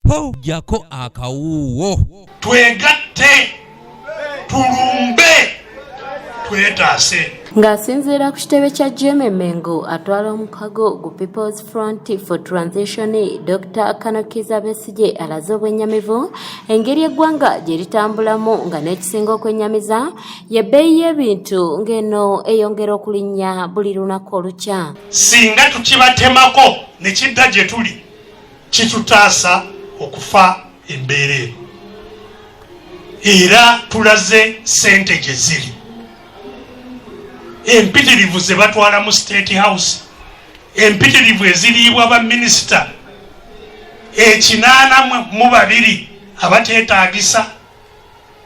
po jako akawuwo. Twegatte tulumbe twetaase. Ng'asinziira ku kitebe kya Jeme Mengo atwala omukago gu People's Front for Transition, Dr. Besigye alaze obwennyamivu engeri eggwanga gye litambulamu nga n'ekisinga okwennyamiza y'ebbeeyi y'ebintu ng'eno eyongera okulinnya buli lunaku olukya. Singa tukibatemako ne kidda gye tuli kitutaasa okufa embeera eno. Era tulaze ssente gye ziri. Empitirivu ze batwala mu State House, empitirivu eziriibwa ba minisita 82 abateetaagisa,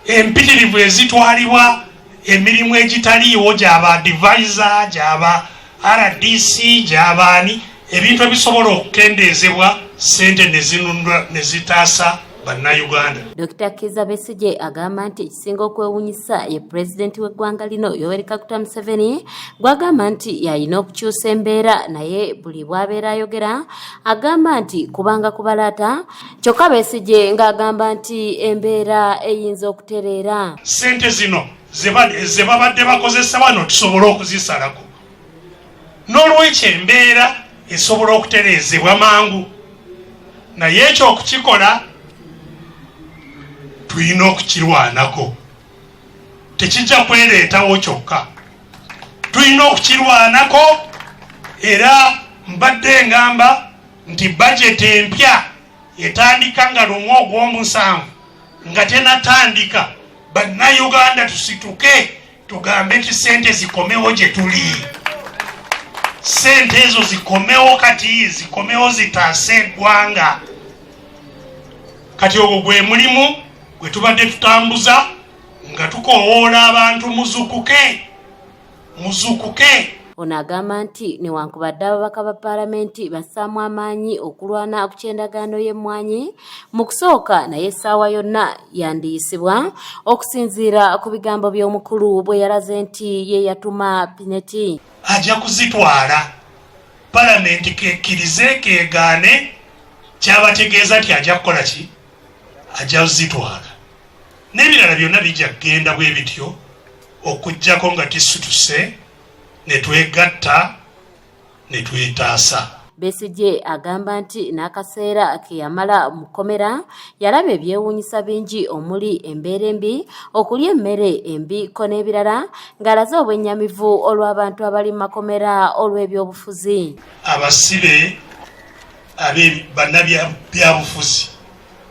empitirivu ezitwalibwa emirimu egitaliiwo gy'aba advisor, gy'aba RDC, gy'abaani, ebintu ebisobola okukendeezebwa ssente ne zitaasa banna-Uganda. Dr. Besigye agamba nti ekisinga okwewuunyisa ye pulezidenti w'eggwanga lino Yoweri Kaguta Museveni gw'agamba nti yalina okukyusa embeera, naye buli bw'abeera ayogera agamba nti kubanga kubalaata, kyokka Besigye ng'agamba nti embeera eyinza okutereera. Ssente zino ze babadde bakozesa wano tusobole okuzisalako, n'olwekyo embeera esobola okutereezebwa mangu, naye ekyo okukikola tulina okukirwanako. Tekijja kwereetawo kyokka, tulina okukirwanako. Era mbadde ngamba nti bajeti empya etandika nga 17 nga tenatandika, banna-Uganda tusituke tugambe nti ssente zikomewo gye tuli. Ssente ezo zikomewo, kati zikomewo zitaase eggwanga. Kati ogwo gwe mulimu gwe tubadde tutambuza nga tukoowoola abantu muzukuke. Ono agamba nti newankubadde ababaka ba paalamenti bassaamu amaanyi okulwana ku kyendagaano y'emmwanyi mu kusooka, naye essaawa yonna yandiyisibwa okusinziira ku bigambo by'omukulu bwe yalaze nti ye yatuma Pineti. Ajja kuzitwala paalamenti kekkirize keegaane, kyabategeeza nti ajja kukola ki? Ajja kuzitwala. N'ebirala byonna bijja kugenda bwe bityo okuggyako nga tisituse ne twegatta ne twetaasa. Besigye agamba nti n'akaseera ke yamala mu kkomera yalaba ebyewuunyisa bingi omuli embeera embi, okulya emmere embi ko n'ebirala, ng'alaze obwennyamivu olw'abantu abali mu makomera olw'ebyobufuzi. Abasibe bannabyabufuzi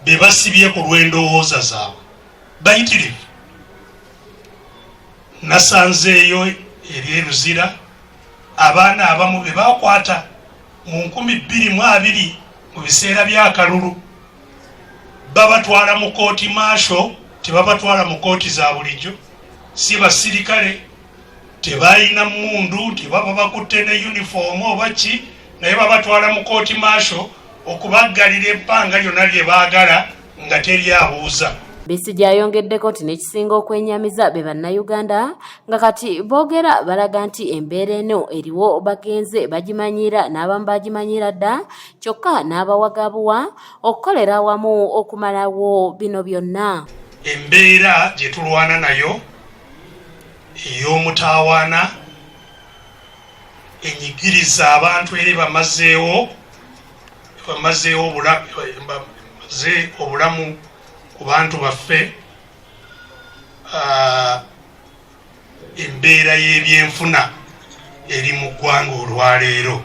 be basibye ku lw'endowooza zaabwe bayitirivu. Nasanzeeyo eri Eruzira abaana abamu be bakwata mu 2020 mu biseera by'akalulu, babatwala mu kooti maasho, tebabatwala mu kooti za bulijjo, si basirikale, tebalina mundu, tebaba bakutte ne uniform oba ki, naye babatwala mu kooti maasho okubaggalira ebbanga lyonna lye baagala nga teri abuuza. Besigye ayongeddeko nti n'ekisinga okwennyamiza be banna-Uganda nga kati boogera balaga nti embeera eno eriwo bagenze bagimanyira n'abamu bagimanyira dda, kyokka n'abawagabuwa okukolera awamu okumalawo bino byonna. Embeera gye tulwana nayo ey'omutaawaana enyigiriza abantu eri bamazeewo obulamu ku bantu baffe. Embeera y'ebyenfuna eri mu ggwanga olwaleero,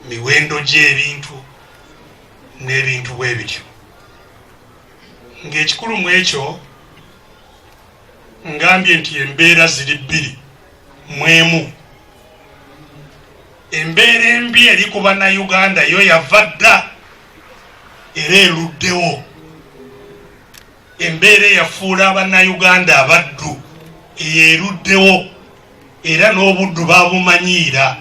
miwendo gy'ebintu n'ebintu bwe bityo. Ng'ekikulu mu ekyo ngambye nti embeera ziri bbiri mu emu. Embeera embi eri ku banna-Uganda yo yava dda era eruddewo. Embeera eyafuula abanna-Uganda abaddu eyeruddewo, era n'obuddu babumanyiira.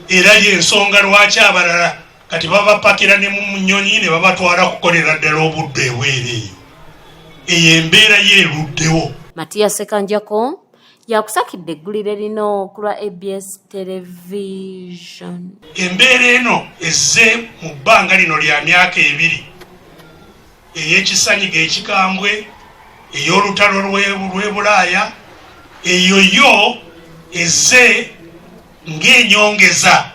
Era y'ensonga lwaki abalala kati babapakira ne mu nnyonyi ne babatwala kukolera ddala obuddu ebweru eyo. Eyo embeera yeruddewo. Matiya Sekanjako, yakusakidde eggulire lino ku lwa ABS television. Embeera eno ezze mu bbanga lino lya myaka 2 ey'ekisanyiga ekikambwe ey'olutalo lw'e Bulaaya eyo yo ezze ng'enyongeza